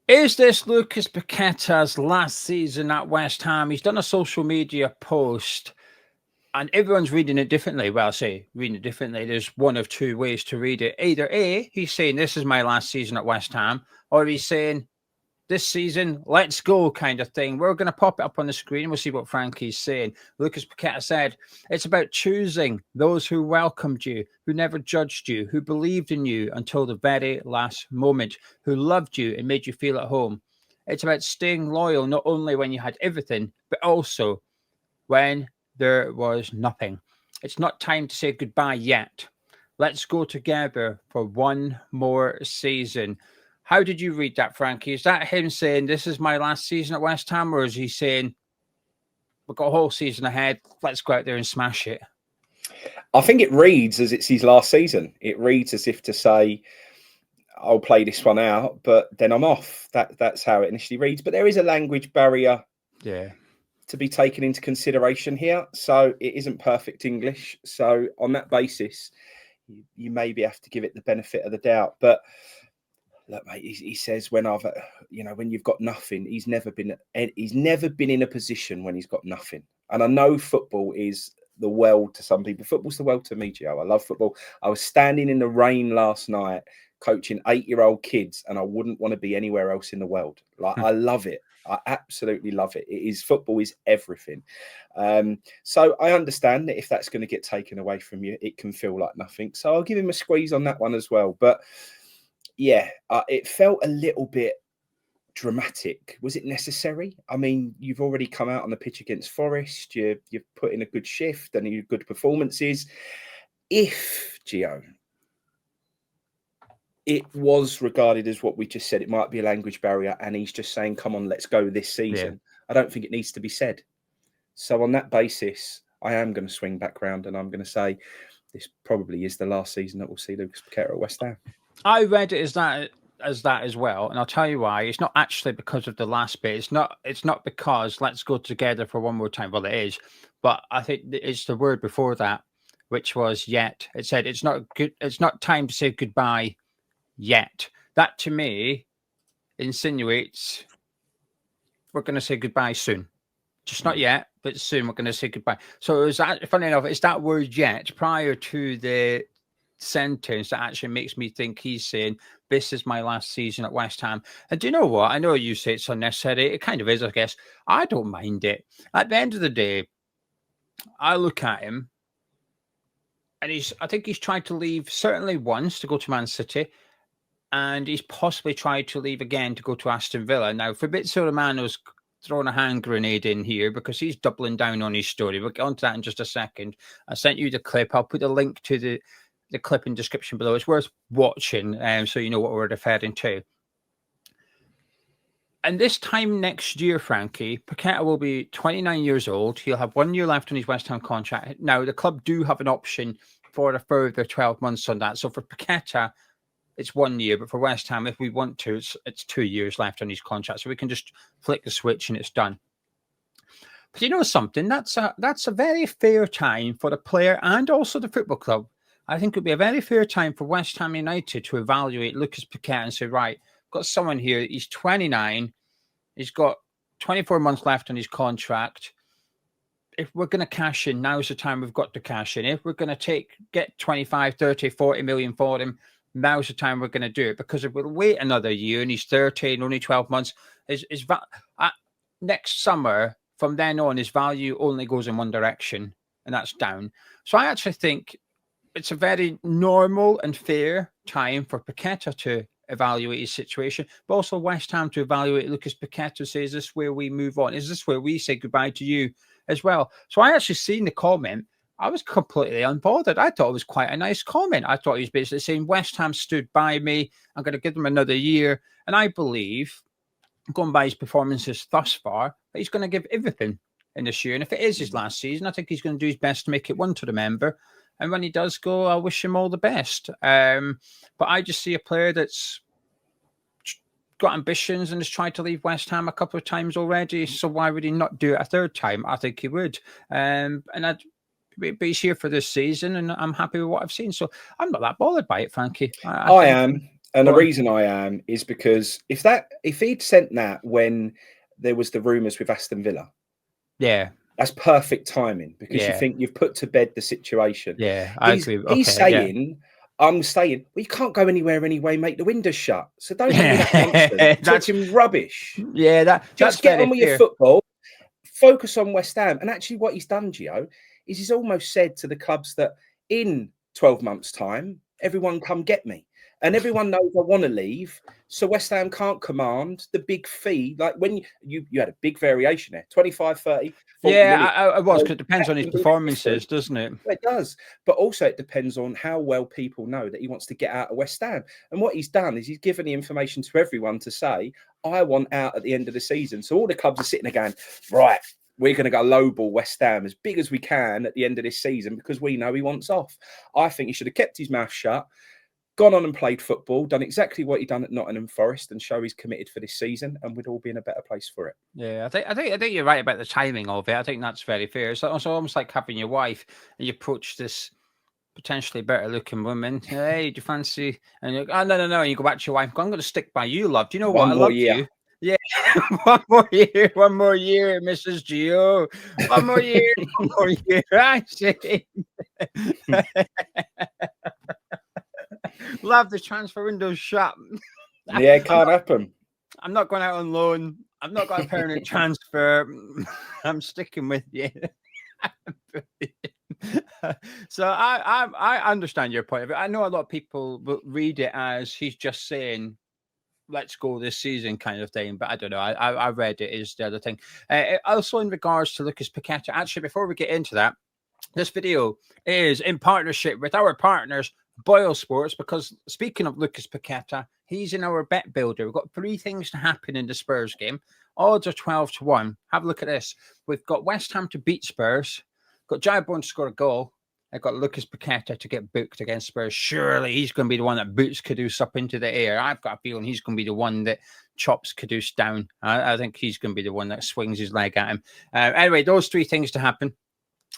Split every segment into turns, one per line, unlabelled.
Is this Lucas Paqueta's last season at West Ham? He's done a social media post and everyone's reading it differently. Well, I say reading it differently. There's one of two ways to read it. Either A, he's saying this is my last season at West Ham, or he's saying this season, let's go kind of thing. We're going to pop it up on the screen. We'll see what Frankie's saying. Lucas Paqueta said, it's about choosing those who welcomed you, who never judged you, who believed in you until the very last moment, who loved you and made you feel at home. It's about staying loyal, not only when you had everything, but also when there was nothing. It's not time to say goodbye yet. Let's go together for one more season. How did you read that, Frankie? Is that him saying, this is my last season at West Ham, or is he saying, we've got a whole season ahead, let's go out there and smash it?
I think it reads as it's his last season. It reads as if to say, I'll play this one out, but then I'm off. That's how it initially reads. But there is a language barrier to be taken into consideration here. So it isn't perfect English. So on that basis, you maybe have to give it the benefit of the doubt. But look, mate, he says when you've got nothing, he's never been in a position when he's got nothing. And I know football is the world to some people. Football's the world to me, Gio. I love football. I was standing in the rain last night coaching 8-year-old kids, and I wouldn't want to be anywhere else in the world. Like, I love it. I absolutely love it. Football is everything. So I understand that if that's going to get taken away from you, it can feel like nothing. So I'll give him a squeeze on that one as well. But yeah, it felt a little bit dramatic. Was it necessary? I mean, you've already come out on the pitch against Forest. You've put in a good shift and your good performances. If, Gio, it was regarded as what we just said, it might be a language barrier, and he's just saying, come on, let's go this season. Yeah. I don't think it needs to be said. So on that basis, I am going to swing back round and I'm going to say this probably is the last season that we'll see Lucas Paqueta at West Ham.
I read it as that as well, and I'll tell you why. It's not actually because of the last bit. It's not because let's go together for one more time. Well, it is, but I think it's the word before that, which was yet. It said it's not good. It's not time to say goodbye yet. That to me insinuates we're going to say goodbye soon. Just not yet, but soon we're going to say goodbye. So it was that, funny enough, it's that word yet prior to the sentence that actually makes me think he's saying this is my last season at West Ham. And do you know what? I know you say it's unnecessary. It kind of is, I guess. I don't mind it. At the end of the day, I look at him and I think he's tried to leave certainly once to go to Man City, and he's possibly tried to leave again to go to Aston Villa. Now, Fabrizio Romano's throwing a hand grenade in here because he's doubling down on his story. We'll get onto that in just a second. I sent you the clip. I'll put a link to the clip in description below. It's worth watching, so you know what we're referring to. And this time next year, Frankie, Paqueta will be 29 years old. He'll have 1 year left on his West Ham contract. Now, the club do have an option for a further 12 months on that. So for Paqueta, it's 1 year, but for West Ham, if we want to, it's 2 years left on his contract. So we can just flick the switch and it's done. But you know something? That's a very fair time for the player and also the football club. I think it would be a very fair time for West Ham United to evaluate Lucas Paqueta and say, right, got someone here. He's 29. He's got 24 months left on his contract. If we're going to cash in, now's the time we've got to cash in. If we're going to get 25, 30, 40 million for him, now's the time we're going to do it. Because if we'll wait another year and he's 30 and only 12 months, next summer, from then on, his value only goes in one direction, and that's down. So I actually think it's a very normal and fair time for Paqueta to evaluate his situation, but also West Ham to evaluate Lucas Paqueta, say, is this where we move on? Is this where we say goodbye to you as well? So I actually seen the comment. I was completely unbothered. I thought it was quite a nice comment. I thought he was basically saying, West Ham stood by me. I'm going to give them another year. And I believe, going by his performances thus far, that he's going to give everything in this year. And if it is his last season, I think he's going to do his best to make it one to remember. And when he does go, I wish him all the best. But I just see a player that's got ambitions and has tried to leave West Ham a couple of times already. So why would he not do it a third time? I think he would. But he's here for this season, and I'm happy with what I've seen. So I'm not that bothered by it, Frankie.
I am. And
Go
the
on.
reason I am is because if he'd sent that when there was the rumours with Aston Villa,
Yeah.
that's perfect timing, because you
Yeah.
think you've put to bed the situation.
Yeah. I agree.
He's
Okay. Yeah.
saying, I'm saying, well, you can't go anywhere anyway, mate. The window's shut. So don't give me that nonsense.
Yeah.
Talking rubbish.
Yeah. That's
Just get
very
on with your
fair.
football. Focus on West Ham. And actually, what he's done, Gio, is he's almost said to the clubs that in 12 months' time, everyone come get me. And everyone knows I want to leave. So West Ham can't command the big fee. Like when you had a big variation there, 25, 30, 40
Yeah,
million.
I was,
So
because it depends
that
on his
can be the
performances,
difference.
doesn't it?
Well, it does. But also it depends on how well people know that he wants to get out of West Ham. And what he's done is he's given the information to everyone to say, I want out at the end of the season. So all the clubs are sitting there going, right, we're going to go lowball West Ham as big as we can at the end of this season because we know he wants off. I think he should have kept his mouth shut, gone on and played football, done exactly what he done at Nottingham Forest, and show he's committed for this season, and we'd all be in a better place for it.
Yeah, I think you're right about the timing of it. I think that's very fair. It's also almost like having your wife and you approach this potentially better looking woman. Hey, do you fancy? And you're like, oh no. And you go back to your wife. I'm going to stick by you, love. Do you know what?
One
I
more
love
year.
you. Yeah, one more year, Mrs. Gio. One more year, one more year. I see. Love the transfer window shut.
Yeah, it can't happen.
I'm not going out on loan. I've not got a permanent transfer. I'm sticking with you. So I understand your point of it. I know a lot of people will read it as he's just saying, let's go this season kind of thing. But I don't know. I read it as the other thing. Also in regards to Lucas Paqueta, actually, before we get into that, this video is in partnership with our partners, Boyle Sports, because speaking of Lucas Paqueta, he's in our bet builder. We've got 3 things to happen in the Spurs game. Odds are 12-1. Have a look at this. We've got West Ham to beat Spurs, got Jai Bourne to score a goal. I've got Lucas Paqueta to get booked against Spurs. Surely he's going to be the one that boots Kudus up into the air. I've got a feeling he's going to be the one that chops Kudus down. I think he's going to be the one that swings his leg at him. Anyway, those 3 things to happen.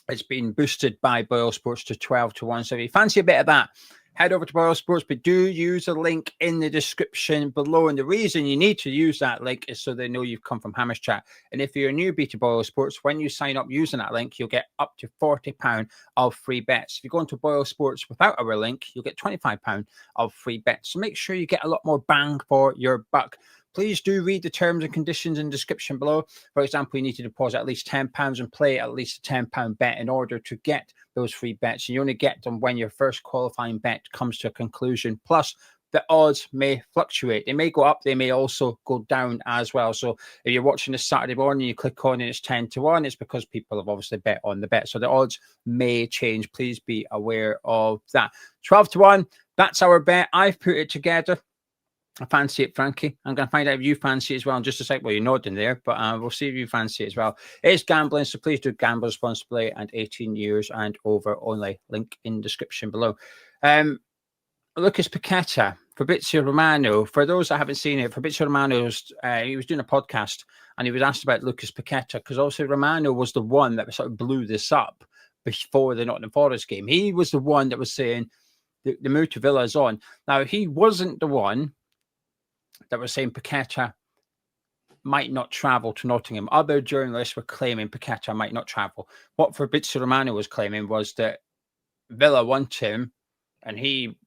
It's been boosted by Boyle Sports to 12-1. So if you fancy a bit of that, head over to Boyle Sports, but do use a link in the description below. And the reason you need to use that link is so they know you've come from Hammers Chat. And if you're a newbie to Boyle Sports, when you sign up using that link, you'll get up to £40 of free bets. If you go into Boyle Sports without our link, you'll get £25 of free bets. So make sure you get a lot more bang for your buck. Please do read the terms and conditions in the description below. For example, you need to deposit at least £10 and play at least a £10 bet in order to get those free bets. And you only get them when your first qualifying bet comes to a conclusion. Plus, the odds may fluctuate. They may go up. They may also go down as well. So if you're watching this Saturday morning, you click on and it's 10-1, it's because people have obviously bet on the bet. So the odds may change. Please be aware of that. 12-1, that's our bet. I've put it together. I fancy it, Frankie. I'm going to find out if you fancy it as well in just a sec. Well, you're nodding there, but we'll see if you fancy it as well. It's gambling, so please do gamble responsibly, and 18 years and over only. Link in description below. Lucas Paqueta, Fabrizio Romano. For those that haven't seen it, Fabrizio Romano, he was doing a podcast, and he was asked about Lucas Paqueta, because also Romano was the one that sort of blew this up before the Nottingham Forest game. He was the one that was saying the move to Villa is on. Now, he wasn't the one that were saying Paqueta might not travel to Nottingham. Other journalists were claiming Paqueta might not travel. What Fabrizio Romano was claiming was that Villa want him and he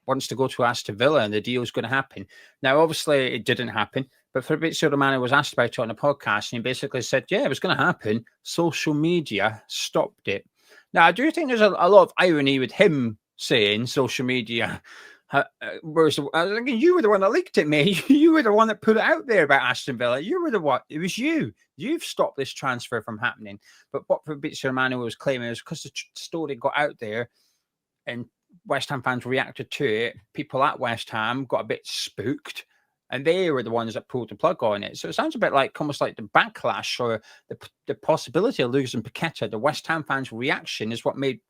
wants to go to Aston Villa and the deal is going to happen. Now, obviously, it didn't happen, but Fabrizio Romano was asked about it on a podcast and he basically said, yeah, it was going to happen. Social media stopped it. Now, I do think there's a lot of irony with him saying social media. Whereas I was thinking, you were the one that leaked it, mate. You were the one that put it out there about Aston Villa. You were the one. It was you. You've stopped this transfer from happening. But what Fabrizio Romano was claiming was because the story got out there and West Ham fans reacted to it, people at West Ham got a bit spooked and they were the ones that pulled the plug on it. So it sounds a bit like almost like the backlash or the possibility of losing Paqueta. The West Ham fans' reaction is what made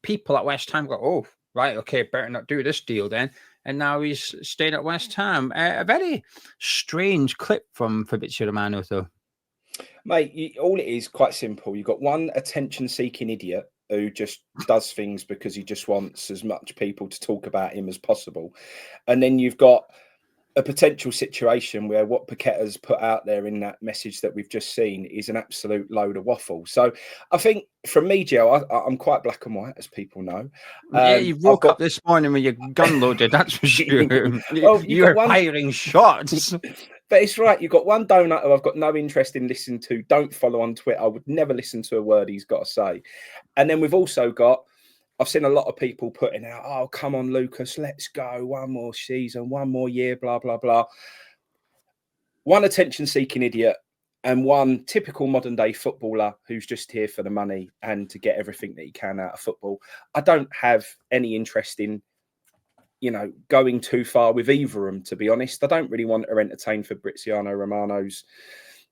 people at West Ham go, oh, right, okay, better not do this deal then. And now he's staying at West Ham. A very strange clip from Fabrizio Romano, though.
Mate, all it is quite simple. You've got one attention-seeking idiot who just does things because he just wants as much people to talk about him as possible. And then you've got a potential situation where what Paqueta's put out there in that message that we've just seen is an absolute load of waffle. So I think from me, Joe, I'm quite black and white, as people know.
Yeah, you woke up this morning with your gun loaded, that's for sure.
Well,
you were firing shots.
But it's right. You've got one donut who I've got no interest in listening to. Don't follow on Twitter. I would never listen to a word he's got to say. And then we've also got, I've seen a lot of people putting out, oh, come on, Lucas, let's go. One more season, one more year, blah, blah, blah. One attention-seeking idiot and one typical modern-day footballer who's just here for the money and to get everything that he can out of football. I don't have any interest in, going too far with either of them, to be honest. I don't really want to entertain Fabrizio Romano's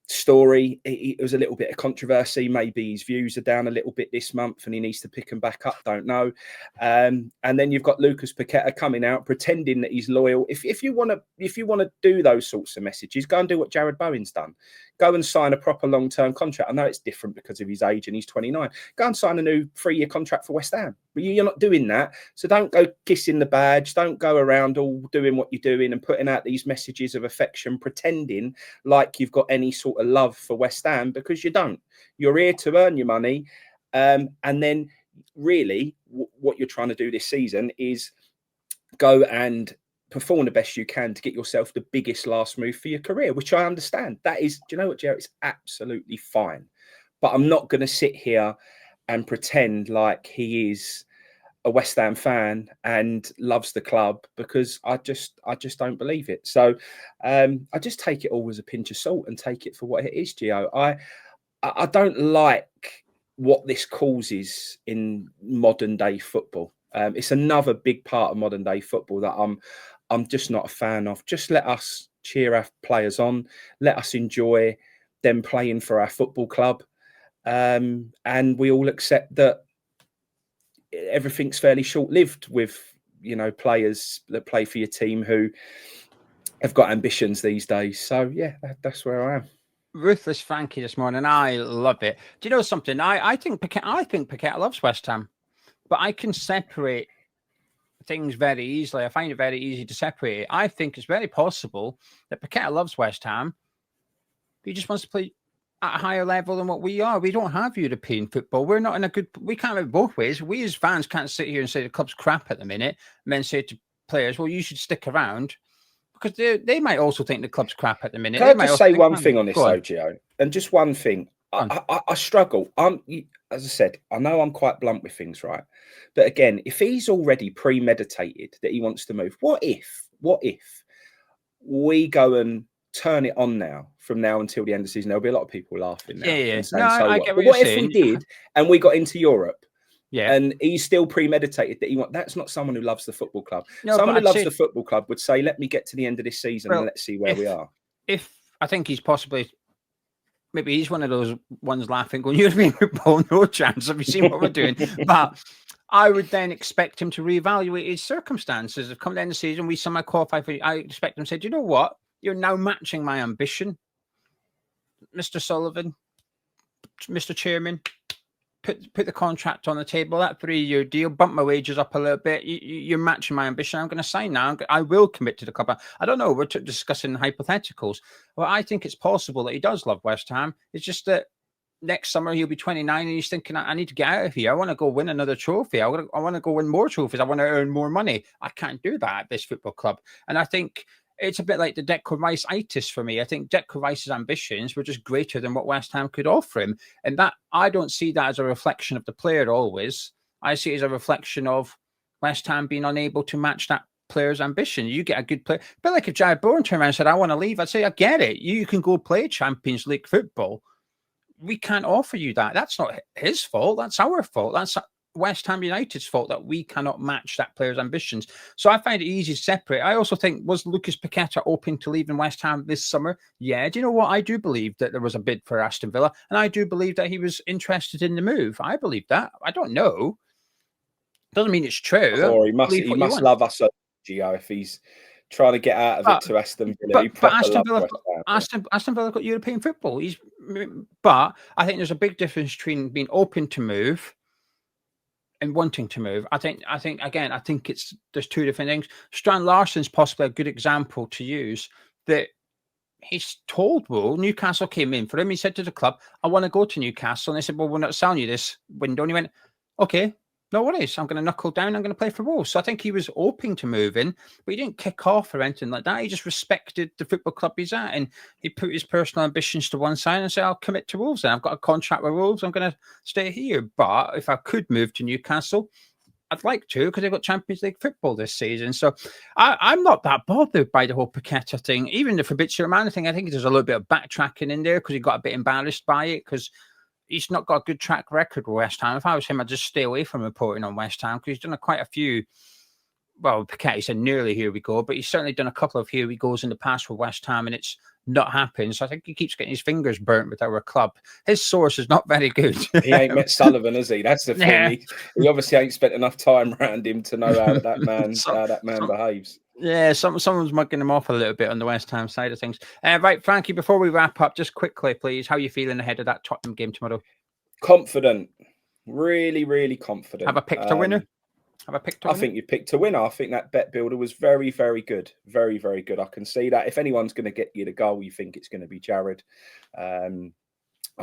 story. It was a little bit of controversy. Maybe his views are down a little bit this month and he needs to pick them back up. Don't know. And then you've got Lucas Paqueta coming out pretending that he's loyal. If you want to do those sorts of messages, go and do what Jared Bowen's done. Go and sign a proper long-term contract. I know it's different because of his age and he's 29. Go and sign a new 3-year contract for West Ham. But you're not doing that. So don't go kissing the badge. Don't go around all doing what you're doing and putting out these messages of affection, pretending like you've got any sort of love for West Ham, because you don't. You're here to earn your money. And then really what you're trying to do this season is go and perform the best you can to get yourself the biggest last move for your career, which I understand. That is, do you know what, Jerry? It's absolutely fine. But I'm not going to sit here and pretend like he is a West Ham fan and loves the club, because I just don't believe it. So I just take it all as a pinch of salt and take it for what it is, Gio. I don't like what this causes in modern day football. It's another big part of modern day football that I'm just not a fan of. Just let us cheer our players on. Let us enjoy them playing for our football club. And we all accept that everything's fairly short-lived with, players that play for your team who have got ambitions these days. So, yeah, that's where I am.
Ruthless Frankie this morning. I love it. Do you know something? I think Paqueta loves West Ham, but I can separate things very easily. I find it very easy to separate it. I think it's very possible that Paqueta loves West Ham. He just wants to play at a higher level than what we are. We don't have European football. We're not in a good... We can't have it both ways. We as fans can't sit here and say the club's crap at the minute and then say to players, well, you should stick around, because they might also think the club's crap at the minute.
Can I just say one thing on this, though, Gio? And just one thing. I struggle. As I said, I know I'm quite blunt with things, right? But again, if he's already premeditated that he wants to move, what if we go and turn it on now, from now until the end of the season? There'll be a lot of people laughing now.
Yeah.
And saying,
No,
so
I
what?
get
But
what
what
you're
if
saying.
we did and we got into Europe?
Yeah.
And he's still premeditated that he wants... That's not someone who loves the football club.
No,
someone who
I'd
loves
say,
the football club would say, let me get to the end of this season and let's see where we are.
If I think he's possibly... Maybe he's one of those ones laughing, going, European football, no chance. Have you seen what we're doing? But I would then expect him to reevaluate his circumstances. If come the end of the season, we somehow qualify for... I expect him to say, do you know what? You're now matching my ambition, Mr. Sullivan, Mr. Chairman. Put the contract on the table, that 3-year deal, bump my wages up a little bit. You're matching my ambition. I'm going to sign now. I will commit to the club. I don't know. We're discussing hypotheticals. Well, I think it's possible that he does love West Ham. It's just that next summer he'll be 29 and he's thinking, I need to get out of here. I want to go win another trophy. I want to go win more trophies. I want to earn more money. I can't do that at this football club. And I think it's a bit like the Declan Rice-itis for me. I think Declan Rice's ambitions were just greater than what West Ham could offer him. And that, I don't see that as a reflection of the player always. I see it as a reflection of West Ham being unable to match that player's ambition. You get a good player. A bit like if Jared Bowen turned around and said, I want to leave, I'd say, I get it. You can go play Champions League football. We can't offer you that. That's not his fault. That's our fault. That's West Ham United's fault that we cannot match that player's ambitions. So I find it easy to separate. I also think, was Lucas Paqueta open to leaving West Ham this summer? Yeah. Do you know what? I do believe that there was a bid for Aston Villa, and I do believe that he was interested in the move. I believe that. I don't know. Doesn't mean it's true.
Or he must love us, Gio, if he's trying to get out of it to Aston Villa.
But Aston Villa got European football. But I think there's a big difference between being open to move and wanting to move. I think again, I think there's two different things. Strand Larsen's possibly a good example to use that. He's told Will, Newcastle came in for him. He said to the club, I want to go to Newcastle. And they said, well, we're not selling you this window. And he went, okay, no worries. I'm going to knuckle down. I'm going to play for Wolves. So I think he was hoping to move in, but he didn't kick off or anything like that. He just respected the football club he's at. And he put his personal ambitions to one side and said, I'll commit to Wolves. And I've got a contract with Wolves. I'm going to stay here. But if I could move to Newcastle, I'd like to, because they've got Champions League football this season. So I'm not that bothered by the whole Paqueta thing. Even the Fabrizio Romano thing, I think there's a little bit of backtracking in there because he got a bit embarrassed by it because he's not got a good track record with West Ham. If I was him, I'd just stay away from reporting on West Ham because he's done quite a few. Well, Paqueta said nearly here we go, but he's certainly done a couple of here we goes in the past with West Ham, and it's not happened. So I think he keeps getting his fingers burnt with our club. His source is not very good.
He ain't met Sullivan, has he? That's the thing. Yeah. He obviously ain't spent enough time around him to know how that man behaves.
Yeah, someone's mugging him off a little bit on the West Ham side of things. Right, Frankie, before we wrap up, just quickly, please, how are you feeling ahead of that Tottenham game tomorrow?
Confident. Really, really confident.
Have I picked a winner?
I think you picked a winner. I think that bet builder was very, very good. Very, very good. I can see that. If anyone's going to get you the goal, you think it's going to be Jared. I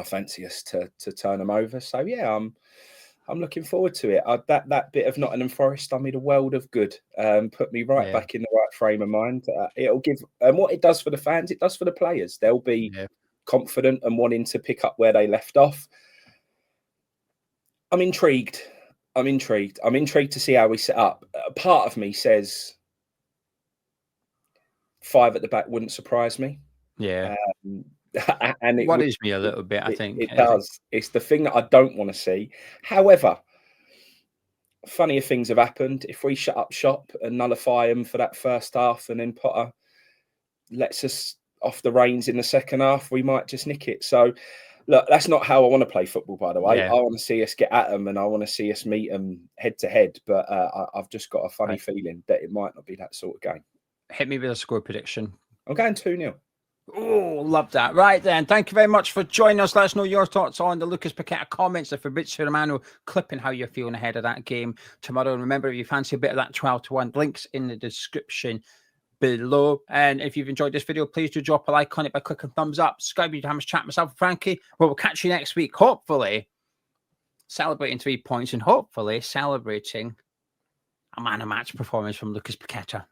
fancy us to turn them over. So yeah, I'm looking forward to it. That bit of Nottingham Forest done me the world of good. Put me right back in the right frame of mind. It'll give, and what it does for the fans, it does for the players. They'll be confident and wanting to pick up where they left off. I'm intrigued. I'm intrigued to see how we set up. A part of me says 5 at the back wouldn't surprise me.
Yeah.
And it
worries me a little bit, I think.
It does. It's the thing that I don't want to see. However, funnier things have happened. If we shut up shop and nullify them for that first half and then Potter lets us off the reins in the second half, we might just nick it. So, look, that's not how I want to play football, by the way. Yeah. I want to see us get at them and I want to see us meet them head to head. But I've just got a funny feeling that it might not be that sort of game.
Hit me with a score prediction.
I'm going 2-0.
Oh, love that. Right then. Thank you very much for joining us. Let us know your thoughts on the Lucas Paqueta comments, the Fabrizio Romano clip, and how you're feeling ahead of that game tomorrow. And remember, if you fancy a bit of that 12-1, links in the description below. And if you've enjoyed this video, please do drop a like on it by clicking thumbs up. Subscribe to Hammers Chat, myself and Frankie. Well, we'll catch you next week, hopefully celebrating 3 points and hopefully celebrating a man of match performance from Lucas Paqueta.